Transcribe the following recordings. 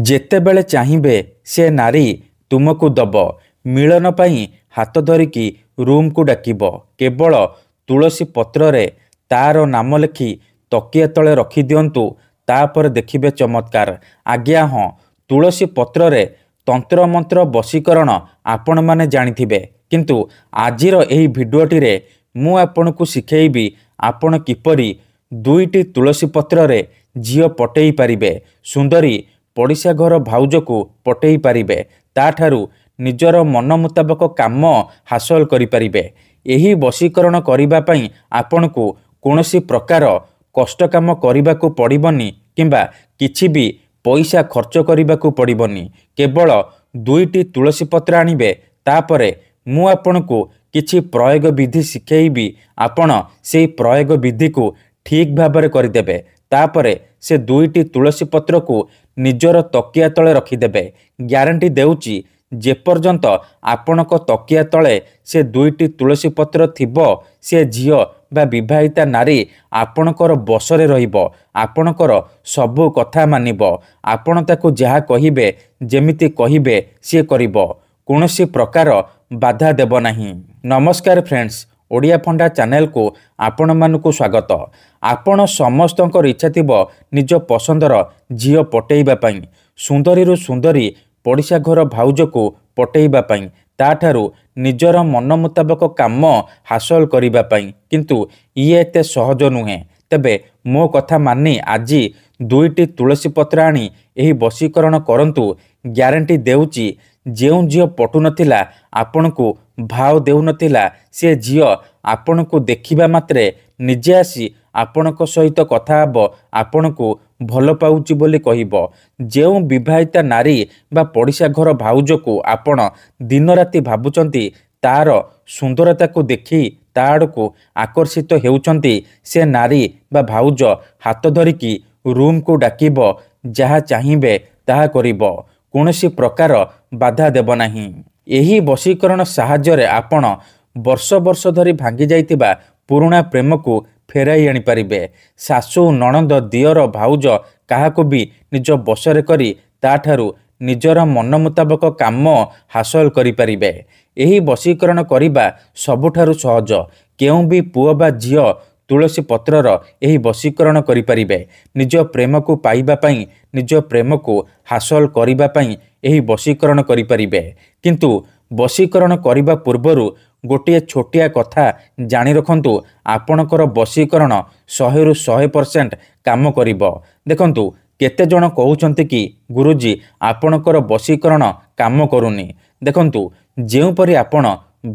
ଯେତେବେଳେ ଚାହିଁବେ ସେ ନାରୀ ତୁମକୁ ଦବ। ମିଳନ ପାଇଁ ହାତ ଧରିକି ରୁମକୁ ଡାକିବ। କେବଳ ତୁଳସୀ ପତ୍ରରେ ତାର ନାମ ଲେଖି ତକିଆ ତଳେ ରଖିଦିଅନ୍ତୁ, ତାପରେ ଦେଖିବେ ଚମତ୍କାର। ଆଜ୍ଞା ହଁ, ତୁଳସୀ ପତ୍ରରେ ତନ୍ତ୍ରମନ୍ତ୍ର ବଶୀକରଣ ଆପଣମାନେ ଜାଣିଥିବେ, କିନ୍ତୁ ଆଜିର ଏହି ଭିଡ଼ିଓଟିରେ ମୁଁ ଆପଣଙ୍କୁ ଶିଖେଇବି ଆପଣ କିପରି ଦୁଇଟି ତୁଳସୀ ପତ୍ରରେ ଝିଅ ପଟେଇ ପାରିବେ, ସୁନ୍ଦରୀ ପଡ଼ିଶା ଘର ଭାଉଜକୁ ପଟେଇ ପାରିବେ, ତାଠାରୁ ନିଜର ମନ ମୁତାବକ କାମ ହାସଲ କରିପାରିବେ। ଏହି ବଶୀକରଣ କରିବା ପାଇଁ ଆପଣଙ୍କୁ କୌଣସି ପ୍ରକାର କଷ୍ଟ କାମ କରିବାକୁ ପଡ଼ିବନି କିମ୍ବା କିଛି ବି ପଇସା ଖର୍ଚ୍ଚ କରିବାକୁ ପଡ଼ିବନି। କେବଳ ଦୁଇଟି ତୁଳସୀ ପତ୍ର ଆଣିବେ, ତାପରେ ମୁଁ ଆପଣଙ୍କୁ କିଛି ପ୍ରୟୋଗ ବିଧି ଶିଖେଇବି। ଆପଣ ସେହି ପ୍ରୟୋଗ ବିଧିକୁ ଠିକ୍ ଭାବରେ କରିଦେବେ। ତାପରେ ସେ ଦୁଇଟି ତୁଳସୀ ପତ୍ରକୁ ନିଜର ତକିଆ ତଳେ ରଖିଦେବେ। ଗ୍ୟାରେଣ୍ଟି ଦେଉଛି, ଯେପର୍ଯ୍ୟନ୍ତ ଆପଣଙ୍କ ତକିଆ ତଳେ ସେ ଦୁଇଟି ତୁଳସୀ ପତ୍ର ଥିବ, ସେ ଝିଅ ବା ବିବାହିତା ନାରୀ ଆପଣଙ୍କର ବଶରେ ରହିବ। ଆପଣଙ୍କର ସବୁ କଥା ମାନିବ। ଆପଣ ତାକୁ ଯାହା କହିବେ, ଯେମିତି କହିବେ ସିଏ କରିବ। କୌଣସି ପ୍ରକାର ବାଧା ଦେବ ନାହିଁ। ନମସ୍କାର ଫ୍ରେଣ୍ଡସ୍, ଓଡ଼ିଆ ଫଣ୍ଡା ଚ୍ୟାନେଲକୁ ଆପଣମାନଙ୍କୁ ସ୍ୱାଗତ। ଆପଣ ସମସ୍ତଙ୍କର ଇଚ୍ଛା ଥିବ ନିଜ ପସନ୍ଦର ଝିଅ ପଟେଇବା ପାଇଁ, ସୁନ୍ଦରୀରୁ ସୁନ୍ଦରୀ ପଡ଼ିଶା ଘର ଭାଉଜକୁ ପଟେଇବା ପାଇଁ, ତାଠାରୁ ନିଜର ମନ ମୁତାବକ କାମ ହାସଲ କରିବା ପାଇଁ। କିନ୍ତୁ ଇଏ ଏତେ ସହଜ ନୁହେଁ। ତେବେ ମୋ କଥା ମାନି ଆଜି ଦୁଇଟି ତୁଳସୀ ପତ୍ର ଆଣି ଏହି ବଶୀକରଣ କରନ୍ତୁ। ଗ୍ୟାରେଣ୍ଟି ଦେଉଛି, ଯେଉଁ ଝିଅ ପଟୁନଥିଲା, ଆପଣଙ୍କୁ ଭାव ଦେଉନଥିଲା, ସେ ଝିଅ ଆପଣଙ୍କୁ ଦେଖିବା ମାତ୍ରେ ନିଜେ ଆସି ଆପଣଙ୍କ ସହିତ କଥା ହେବ, ଆପଣଙ୍କୁ ଭଲ ପାଉଛି ବୋଲି କହିବ। ଯେଉଁ ବିବାହିତା ନାରୀ ବା ପଡ଼ିଶା ଘର ଭାଉଜକୁ ଆପଣ ଦିନରାତି ଭାବୁଛନ୍ତି, ତାର ସୁନ୍ଦରତାକୁ ଦେଖି ତା ଆଡ଼କୁ ଆକର୍ଷିତ ହେଉଛନ୍ତି, ସେ ନାରୀ ବା ଭାଉଜ ହାତ ଧରିକି ରୁମକୁ ଡାକିବ। ଯାହା ଚାହିଁବେ ତାହା କରିବ। କୌଣସି ପ୍ରକାର ବାଧା ଦେବ ନାହିଁ। ଏହି ବଶୀକରଣ ସାହାଯ୍ୟରେ ଆପଣ ବର୍ଷ ବର୍ଷ ଧରି ଭାଙ୍ଗି ଯାଇଥିବା ପୁରୁଣା ପ୍ରେମକୁ ଫେରାଇ ଆଣିପାରିବେ। ଶାଶୁ, ନଣନ୍ଦ, ଦିଅର, ଭାଉଜ କାହାକୁ ବି ନିଜ ବଶରେ କରି ତାଠାରୁ ନିଜର ମନ ମୁତାବକ କାମ ହାସଲ କରିପାରିବେ। ଏହି ବଶୀକରଣ କରିବା ସବୁଠାରୁ ସହଜ। କେଉଁ ବି ପୁଅ ବା ଝିଅ ତୁଳସୀ ପତ୍ରର ଏହି ବଶୀକରଣ କରିପାରିବେ। ନିଜ ପ୍ରେମକୁ ପାଇବା ପାଇଁ, ନିଜ ପ୍ରେମକୁ ହାସଲ କରିବା ପାଇଁ ଏହି ବଶୀକରଣ କରିପାରିବେ। କିନ୍ତୁ ବଶୀକରଣ କରିବା ପୂର୍ବରୁ ଗୋଟିଏ ଛୋଟିଆ କଥା ଜାଣି ରଖନ୍ତୁ, ଆପଣଙ୍କର ବଶୀକରଣ 100ରୁ 100% କାମ କରିବ। ଦେଖନ୍ତୁ, କେତେଜଣ କହୁଛନ୍ତି କି ଗୁରୁଜୀ ଆପଣଙ୍କର ବଶୀକରଣ କାମ କରୁନି। ଦେଖନ୍ତୁ, ଯେଉଁପରି ଆପଣ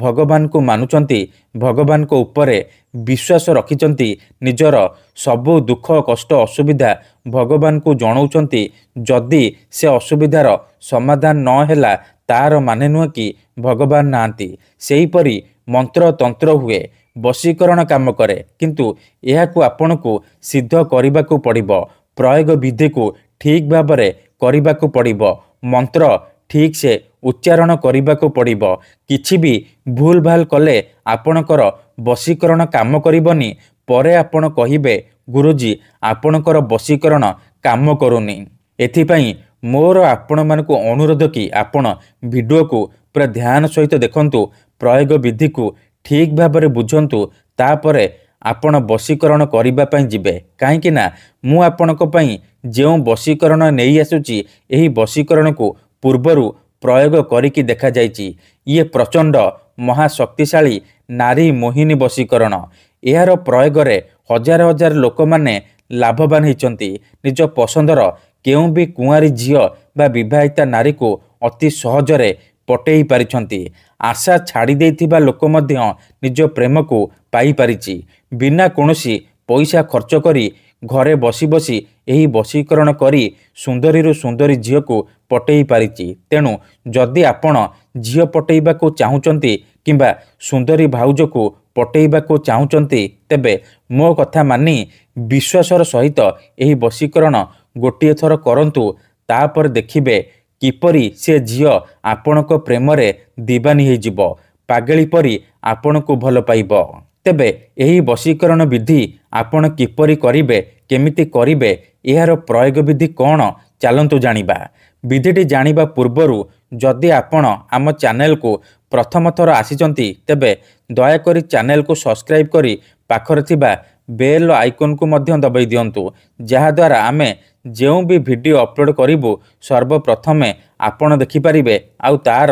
ଭଗବାନଙ୍କୁ ମାନୁଛନ୍ତି, ଭଗବାନଙ୍କ ଉପରେ ବିଶ୍ୱାସ ରଖିଛନ୍ତି, ନିଜର ସବୁ ଦୁଃଖ କଷ୍ଟ ଅସୁବିଧା ଭଗବାନଙ୍କୁ ଜଣାଉଛନ୍ତି, ଯଦି ସେ ଅସୁବିଧାର ସମାଧାନ ନ ହେଲା, ତାର ମାନେ ନୁହେଁ କି ଭଗବାନ ନାହାନ୍ତି। ସେହିପରି ମନ୍ତ୍ର ତନ୍ତ୍ର ହୁଏ, ବଶୀକରଣ କାମ କରେ, କିନ୍ତୁ ଏହାକୁ ଆପଣଙ୍କୁ ସିଦ୍ଧ କରିବାକୁ ପଡ଼ିବ। ପ୍ରୟୋଗ ବିଧିକୁ ଠିକ୍ ଭାବରେ କରିବାକୁ ପଡ଼ିବ। ମନ୍ତ୍ର ଠିକ୍ ସେ ଉଚ୍ଚାରଣ କରିବାକୁ ପଡ଼ିବ। କିଛି ବି ଭୁଲ ଭାଲ କଲେ ଆପଣଙ୍କର ବଶୀକରଣ କାମ କରିବନି। ପରେ ଆପଣ କହିବେ, ଗୁରୁଜୀ ଆପଣଙ୍କର ବଶୀକରଣ କାମ କରୁନି। ଏଥିପାଇଁ ମୋର ଆପଣମାନଙ୍କୁ ଅନୁରୋଧ କି ଆପଣ ଭିଡ଼ିଓକୁ ପୁରା ଧ୍ୟାନ ସହିତ ଦେଖନ୍ତୁ, ପ୍ରୟୋଗ ବିଧିକୁ ଠିକ୍ ଭାବରେ ବୁଝନ୍ତୁ, ତାପରେ ଆପଣ ବଶୀକରଣ କରିବା ପାଇଁ ଯିବେ। କାହିଁକି ନା ମୁଁ ଆପଣଙ୍କ ପାଇଁ ଯେଉଁ ବଶୀକରଣ ନେଇ ଆସୁଛି, ଏହି ବଶୀକରଣକୁ ପୂର୍ବରୁ ପ୍ରୟୋଗ କରିକି ଦେଖାଯାଇଛି। ଇଏ ପ୍ରଚଣ୍ଡ ମହାଶକ୍ତିଶାଳୀ ନାରୀ ମୋହିନୀ ବଶୀକରଣ। ଏହାର ପ୍ରୟୋଗରେ ହଜାର ହଜାର ଲୋକମାନେ ଲାଭବାନ ହୋଇଛନ୍ତି। ନିଜ ପସନ୍ଦର କେଉଁ ବି କୁଆଁରୀ ଝିଅ ବା ବିବାହିତା ନାରୀକୁ ଅତି ସହଜରେ ପଟେଇ ପାରିଛନ୍ତି। ଆଶା ଛାଡ଼ି ଦେଇଥିବା ଲୋକ ମଧ୍ୟ ନିଜ ପ୍ରେମକୁ ପାଇପାରିଛି। ବିନା କୌଣସି ପଇସା ଖର୍ଚ୍ଚ କରି ଘରେ ବସି ବସି ଏହି ବଶୀକରଣ କରି ସୁନ୍ଦରୀରୁ ସୁନ୍ଦରୀ ଝିଅକୁ ପଟେଇ ପାରିଛି। ତେଣୁ ଯଦି ଆପଣ ଝିଅ ପଟେଇବାକୁ ଚାହୁଁଛନ୍ତି କିମ୍ବା ସୁନ୍ଦରୀ ଭାଉଜକୁ ପଟେଇବାକୁ ଚାହୁଁଛନ୍ତି, ତେବେ ମୋ କଥା ମାନି ବିଶ୍ୱାସର ସହିତ ଏହି ବଶୀକରଣ ଗୋଟିଏ ଥର କରନ୍ତୁ। ତାପରେ ଦେଖିବେ କିପରି ସେ ଝିଅ ଆପଣଙ୍କ ପ୍ରେମରେ ଦିବାନୀ ହୋଇଯିବ, ପାଗଳି ପରି ଆପଣଙ୍କୁ ଭଲ ପାଇବ। ତେବେ ଏହି ବଶୀକରଣ ବିଧି ଆପଣ କିପରି କରିବେ, କେମିତି କରିବେ, ଏହାର ପ୍ରୟୋଗ ବିଧି କ'ଣ, ଚାଲନ୍ତୁ ଜାଣିବା। ବିଧିଟି ଜାଣିବା ପୂର୍ବରୁ ଯଦି ଆପଣ ଆମ ଚ୍ୟାନେଲକୁ ପ୍ରଥମ ଥର ଆସିଛନ୍ତି ତେବେ ଦୟାକରି ଚ୍ୟାନେଲକୁ ସବସ୍କ୍ରାଇବ୍ କରି ପାଖରେ ଥିବା ବେଲ୍ ଆଇକନ୍କୁ ମଧ୍ୟ ଦବାଇ ଦିଅନ୍ତୁ, ଯାହାଦ୍ୱାରା ଆମେ ଯେଉଁ ବି ଭିଡ଼ିଓ ଅପଲୋଡ଼ କରିବୁ ସର୍ବପ୍ରଥମେ ଆପଣ ଦେଖିପାରିବେ ଆଉ ତା'ର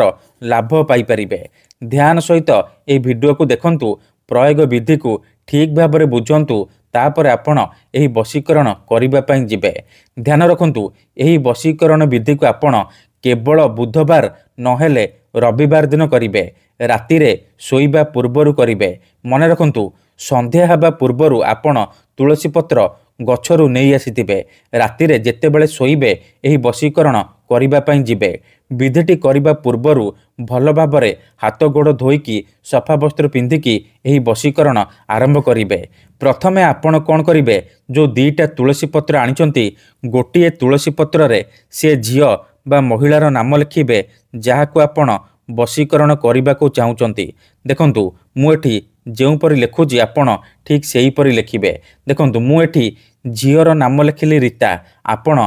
ଲାଭ ପାଇପାରିବେ। ଧ୍ୟାନ ସହିତ ଏହି ଭିଡ଼ିଓକୁ ଦେଖନ୍ତୁ, ପ୍ରୟୋଗ ବିଧିକୁ ଠିକ୍ ଭାବରେ ବୁଝନ୍ତୁ, ତାପରେ ଆପଣ ଏହି ବଶୀକରଣ କରିବା ପାଇଁ ଯିବେ। ଧ୍ୟାନ ରଖନ୍ତୁ, ଏହି ବଶୀକରଣ ବିଧିକୁ ଆପଣ କେବଳ ବୁଧବାର ନହେଲେ ରବିବାର ଦିନ କରିବେ। ରାତିରେ ଶୋଇବା ପୂର୍ବରୁ କରିବେ। ମନେ ରଖନ୍ତୁ, ସନ୍ଧ୍ୟା ହେବା ପୂର୍ବରୁ ଆପଣ ତୁଳସୀ ପତ୍ର ଗଛରୁ ନେଇ ଆସିଥିବେ। ରାତିରେ ଯେତେବେଳେ ଶୋଇବେ ଏହି ବଶୀକରଣ କରିବା ପାଇଁ ଯିବେ। ବିଧିଟି କରିବା ପୂର୍ବରୁ ଭଲ ଭାବରେ ହାତ ଗୋଡ଼ ଧୋଇକି ସଫା ବସ୍ତ୍ର ପିନ୍ଧିକି ଏହି ବଶୀକରଣ ଆରମ୍ଭ କରିବେ। ପ୍ରଥମେ ଆପଣ କ'ଣ କରିବେ, ଯେଉଁ 2ଟା ତୁଳସୀ ପତ୍ର ଆଣିଛନ୍ତି ଗୋଟିଏ ତୁଳସୀ ପତ୍ରରେ ସେ ଝିଅ ବା ମହିଳାର ନାମ ଲେଖିବେ ଯାହାକୁ ଆପଣ ବଶୀକରଣ କରିବାକୁ ଚାହୁଁଛନ୍ତି। ଦେଖନ୍ତୁ, ମୁଁ ଏଠି ଯେଉଁପରି ଲେଖୁଛି ଆପଣ ଠିକ୍ ସେହିପରି ଲେଖିବେ। ଦେଖନ୍ତୁ, ମୁଁ ଏଠି ଝିଅର ନାମ ଲେଖିଲି ରୀତା। ଆପଣ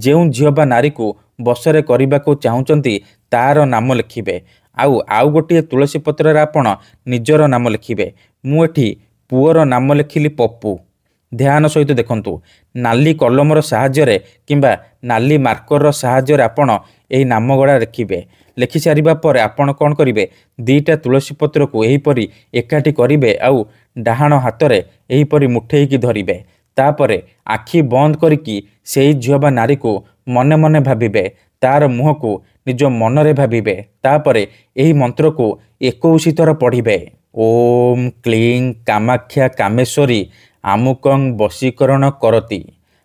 ଯେଉଁ ଝିଅ ବା ନାରୀକୁ ବଶରେ କରିବାକୁ ଚାହୁଁଛନ୍ତି ତା'ର ନାମ ଲେଖିବେ। ଆଉ ଗୋଟିଏ ତୁଳସୀ ପତ୍ରରେ ଆପଣ ନିଜର ନାମ ଲେଖିବେ। ମୁଁ ଏଠି ପୁଅର ନାମ ଲେଖିଲି ପପୁ। ଧ୍ୟାନ ସହିତ ଦେଖନ୍ତୁ, ନାଲି କଲମର ସାହାଯ୍ୟରେ କିମ୍ବା ନାଲି ମାର୍କରର ସାହାଯ୍ୟରେ ଆପଣ ଏହି ନାମଗୁଡ଼ା ଲେଖିବେ। ଲେଖିସାରିବା ପରେ ଆପଣ କ'ଣ କରିବେ, 2ଟା ତୁଳସୀ ପତ୍ରକୁ ଏହିପରି ଏକାଠି କରିବେ ଆଉ ଡାହାଣ ହାତରେ ଏହିପରି ମୁଠେଇକି ଧରିବେ। ତାପରେ ଆଖି ବନ୍ଦ କରିକି ସେହି ଝିଅ ବା ନାରୀକୁ ମନେ ମନେ ଭାବିବେ। ତା'ର ମୁହଁକୁ ନିଜ ମନରେ ଭାବିବେ। ତାପରେ ଏହି ମନ୍ତ୍ରକୁ 21 ଥର ପଢ଼ିବେ। ଓମ୍ କ୍ଲିଂ କାମାକ୍ଷା କାମେଶ୍ୱରୀ ଆମୁକଂ ବଶୀକରଣ କରତି।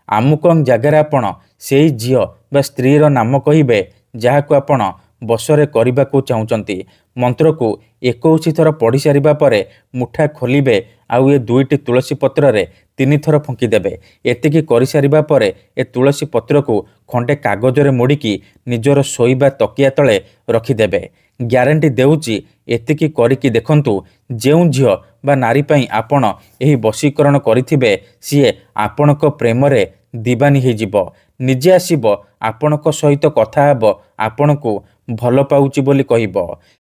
ଆମୁକଂ ଜାଗାରେ ଆପଣ ସେହି ଝିଅ ବା ସ୍ତ୍ରୀର ନାମ କହିବେ ଯାହାକୁ ଆପଣ ବଶରେ କରିବାକୁ ଚାହୁଁଛନ୍ତି। ମନ୍ତ୍ରକୁ 21 ଥର ପଢ଼ି ସାରିବା ପରେ ମୁଠା ଖୋଲିବେ ଆଉ ଏ 2ଟି ତୁଳସୀ ପତ୍ରରେ 3 ଥର ଫୁଙ୍କିଦେବେ। ଏତିକି କରିସାରିବା ପରେ ଏ ତୁଳସୀ ପତ୍ରକୁ ଖଣ୍ଡେ କାଗଜରେ ମୋଡ଼ିକି ନିଜର ଶୋଇବା ତକିଆ ତଳେ ରଖିଦେବେ। ଗ୍ୟାରେଣ୍ଟି ଦେଉଛି, ଏତିକି କରିକି ଦେଖନ୍ତୁ, ଯେଉଁ ଝିଅ ବା ନାରୀ ପାଇଁ ଆପଣ ଏହି ବଶୀକରଣ କରିଥିବେ ସିଏ ଆପଣଙ୍କ ପ୍ରେମରେ ଦିବାନୀ ହୋଇଯିବ। ନିଜେ ଆସିବ, ଆପଣଙ୍କ ସହିତ କଥା ହେବ, ଆପଣଙ୍କୁ ଭଲ ପାଉଛି ବୋଲି କହିବ।